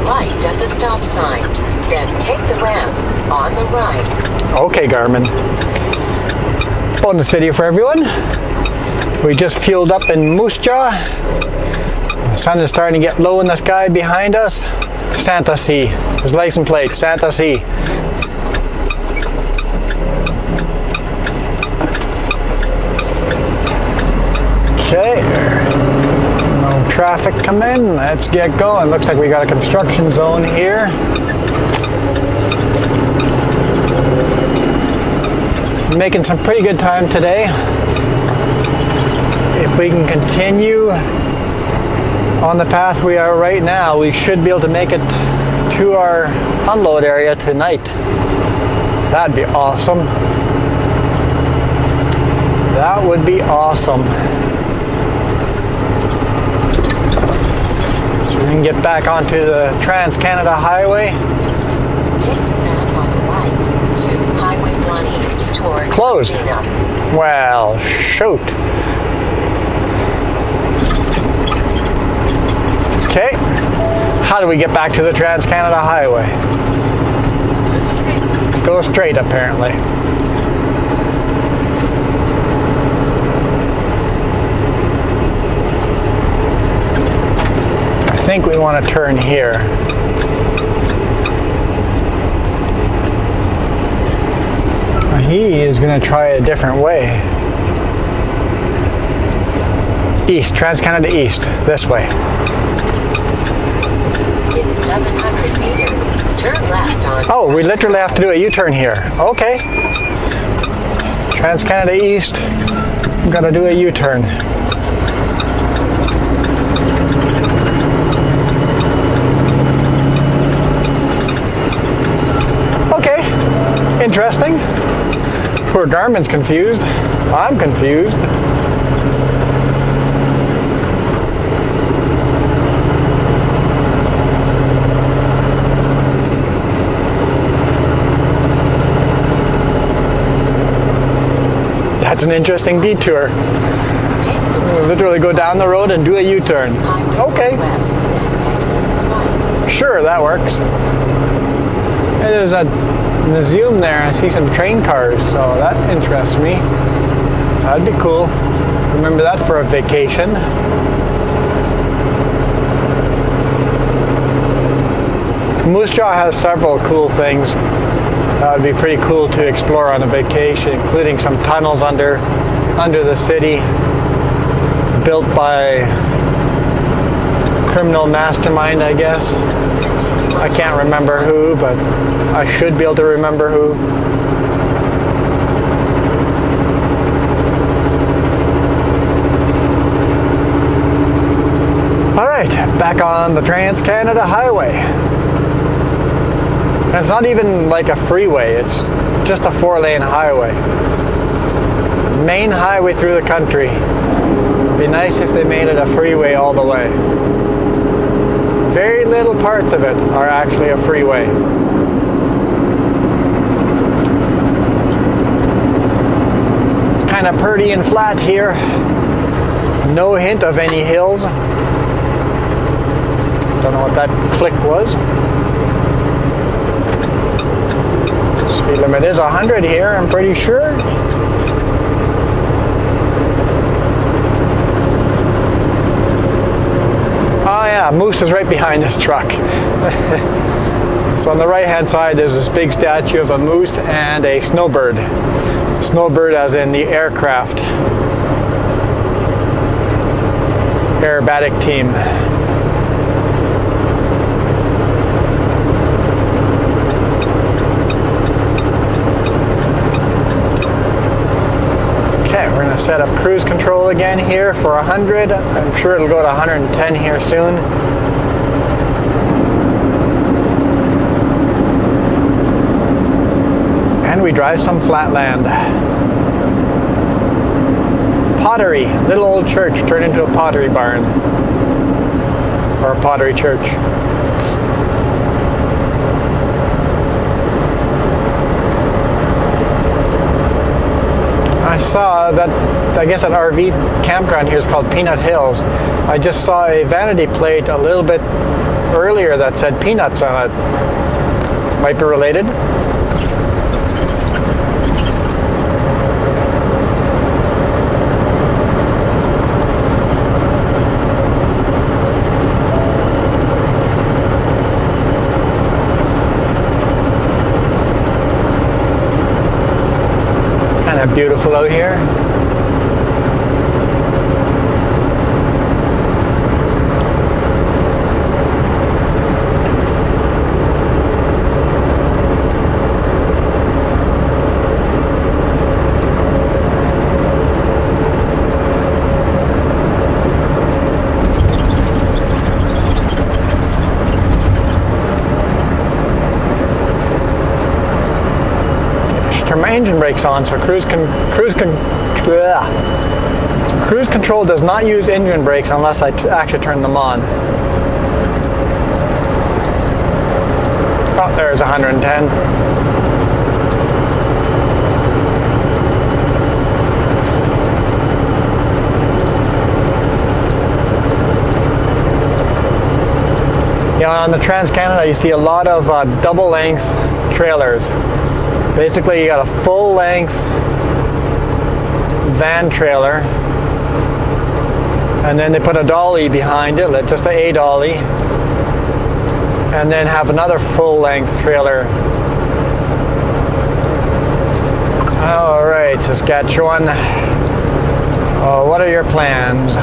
right at the stop sign. Then take the ramp on the right. Okay, Garmin. Bonus video for everyone. We just fueled up in Moose Jaw. The sun is starting to get low in the sky behind us. Santa C. His license plate, Santa C. Okay. No traffic coming. Let's get going. Looks like we got a construction zone here. Making some pretty good time today. If we can continue on the path we are right now, we should be able to make it to our unload area tonight. That'd be awesome. That would be awesome. So we can get back onto the Trans-Canada Highway. Take the ramp on the right to Highway 1 East toward Closed. Medina. Well, shoot. Okay. How do we get back to the Trans-Canada Highway? Go straight, apparently. I think we want to turn here. He is going to try a different way. East, Trans-Canada East, this way. In 700 meters, turn left on... Oh, we literally have to do a U-turn here. Okay. Trans-Canada East, we've got to do a U-turn. Okay, interesting. Poor Garmin's confused. I'm confused. That's an interesting detour. We'll literally go down the road and do a U-turn. Okay. Sure, that works. There's a in the zoom there, I see some train cars, so that interests me. That'd be cool. Remember that for a vacation. Moose Jaw has several cool things that would be pretty cool to explore on a vacation, including some tunnels under the city built by criminal mastermind, I guess. I can't remember who, but I should be able to remember who. All right, back on the Trans-Canada Highway. And it's not even like a freeway, it's just a 4-lane highway. Main highway through the country. It'd be nice if they made it a freeway all the way. Very little parts of it are actually a freeway. It's kind of pretty and flat here. No hint of any hills. Don't know what that click was. Speed limit is 100 here, I'm pretty sure. Oh yeah, Moose is right behind this truck. So on the right hand side there's this big statue of a moose and a snowbird. Snowbird as in the aircraft. Aerobatic team. Okay, we're going to set up cruise control again here for 100. I'm sure it'll go to 110 here soon. And we drive some flatland. Pottery, little old church turned into a pottery barn. Or a pottery church. I saw that, I guess that RV campground here is called Peanut Hills. I just saw a vanity plate a little bit earlier that said peanuts on it. Might be related. Kind of beautiful out here. Turn my engine brakes on, so cruise control does not use engine brakes unless I actually turn them on. Oh, there's 110. Yeah, on the Trans-Canada you see a lot of double length trailers. Basically, you got a full-length van trailer, and then they put a dolly behind it, just a dolly, and then have another full-length trailer. All right, Saskatchewan. Oh, what are your plans?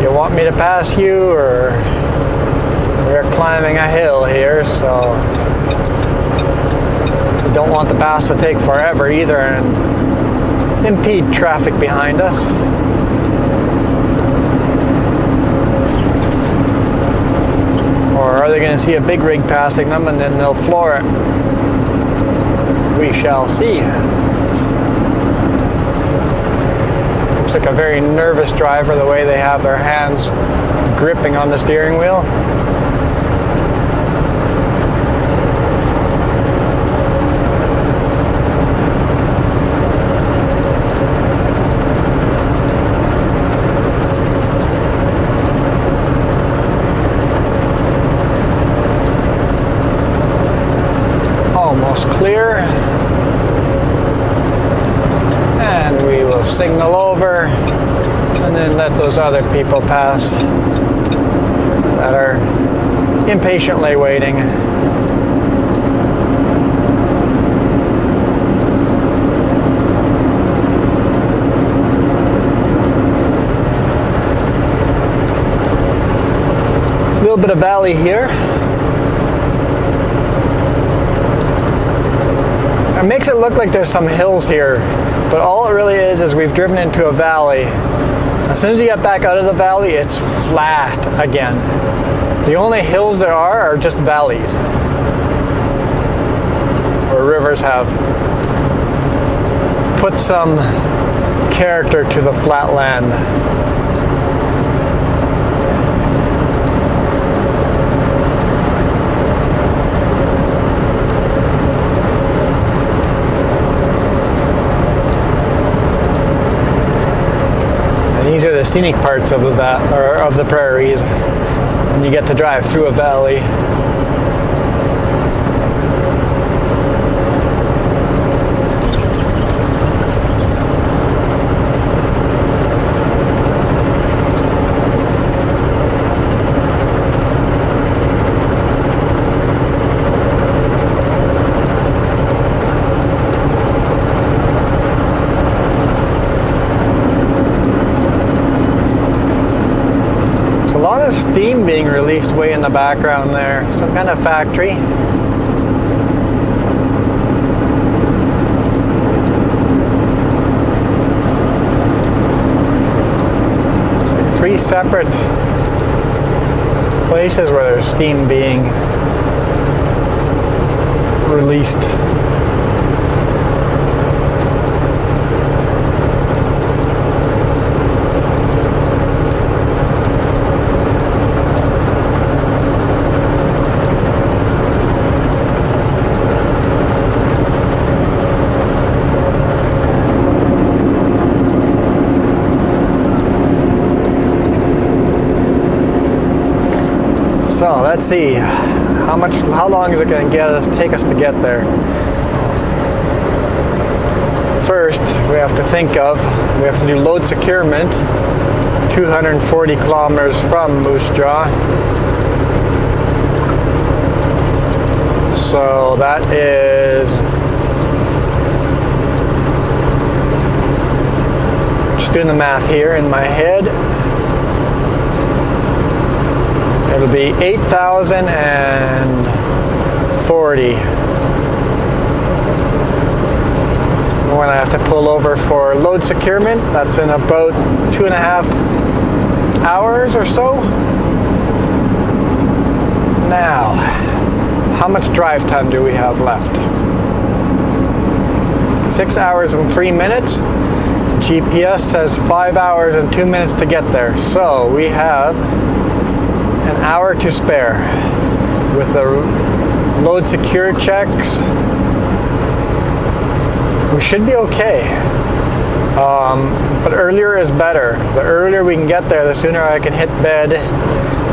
You want me to pass you, or we're climbing a hill here, so we don't want the pass to take forever either and impede traffic behind us. Or are they going to see a big rig passing them and then they'll floor it? We shall see. Looks like a very nervous driver, the way they have their hands gripping on the steering wheel. Clear, and we will signal over and then let those other people pass that are impatiently waiting. A little bit of valley here. It makes it look like there's some hills here, but all it really is we've driven into a valley. As soon as you get back out of the valley, it's flat again. The only hills there are just valleys, where rivers have put some character to the flat land. These are the scenic parts of the prairies, and you get to drive through a valley. A lot of steam being released way in the background there. Some kind of factory. So 3 separate places where there's steam being released. So, let's see. How long is it going to take us to get there? First, we have to do load securement, 240 kilometers from Moose Jaw. So that is, just doing the math here in my head, it'll be 8,040. When I have to pull over for load securement, that's in about 2.5 hours or so. Now, how much drive time do we have left? 6 hours and 3 minutes. GPS says 5 hours and 2 minutes to get there. So we have an hour to spare. With the load secure checks, we should be okay. But earlier is better. The earlier we can get there, the sooner I can hit bed,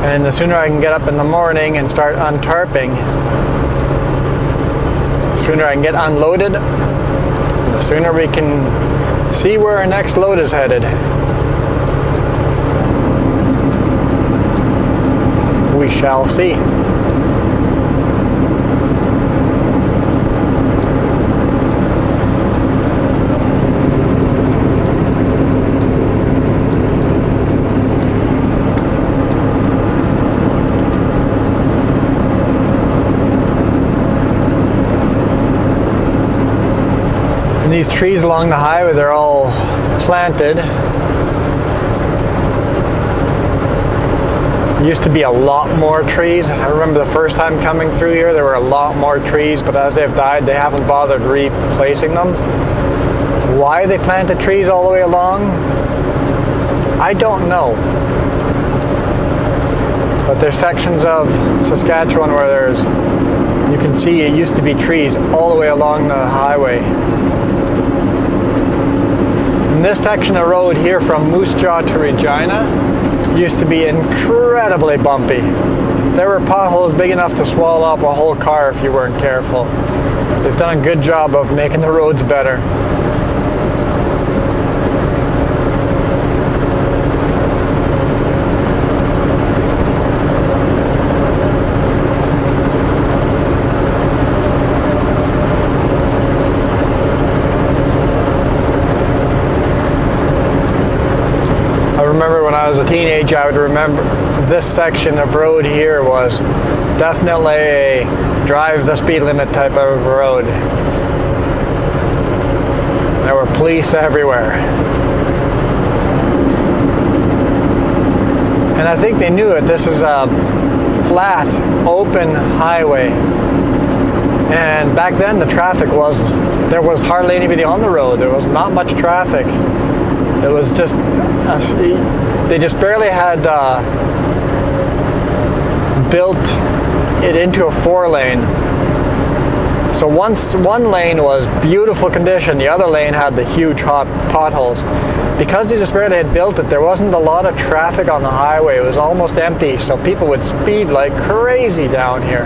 and the sooner I can get up in the morning and start untarping. The sooner I can get unloaded, the sooner we can see where our next load is headed. We shall see. And these trees along the highway, they're all planted. There used to be a lot more trees. I remember the first time coming through here, there were a lot more trees, but as they've died, they haven't bothered replacing them. Why they planted trees all the way along, I don't know. But there's sections of Saskatchewan where you can see it used to be trees all the way along the highway. And this section of road here from Moose Jaw to Regina used to be incredibly bumpy. There were potholes big enough to swallow up a whole car if you weren't careful. They've done a good job of making the roads better. When I was a teenager, I would remember this section of road here was definitely a drive the speed limit type of road. There were police everywhere. And I think they knew it. This is a flat, open highway. And back then the traffic there was hardly anybody on the road. There was not much traffic. It was just, they just barely had built it into a 4-lane. So one lane was beautiful condition, the other lane had the huge hot potholes. Because they just barely had built it, there wasn't a lot of traffic on the highway. It was almost empty, so people would speed like crazy down here.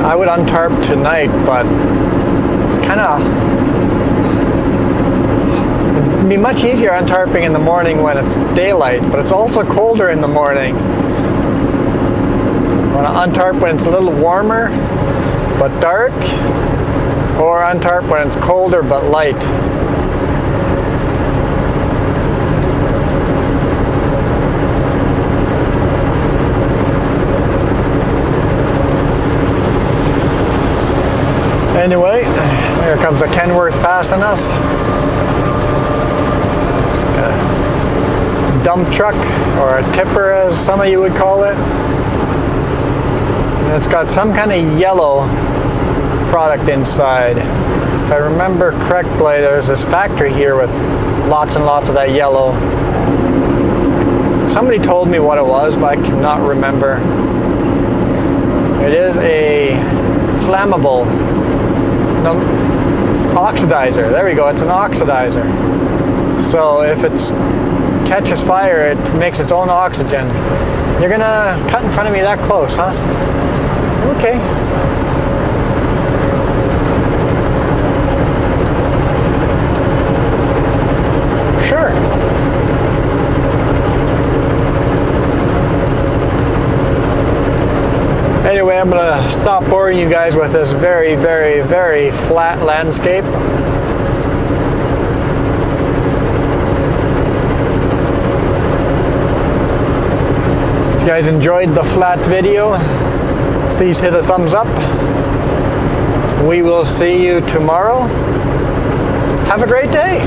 I would untarp tonight, but it's kind of, it'd be much easier untarping in the morning when it's daylight, but it's also colder in the morning. I want to untarp when it's a little warmer but dark, or untarp when it's colder but light. Anyway, here comes a Kenworth passing us. A dump truck, or a tipper as some of you would call it. And it's got some kind of yellow product inside. If I remember correctly, there's this factory here with lots and lots of that yellow. Somebody told me what it was, but I cannot remember. It is a flammable oxidizer. There we go, it's an oxidizer. So if it catches fire, it makes its own oxygen. You're gonna cut in front of me that close, huh? Okay. Sure. Anyway, I'm gonna stop boring you guys with this very, very, very flat landscape. If you guys enjoyed the flat video, please hit a thumbs up. We will see you tomorrow. Have a great day.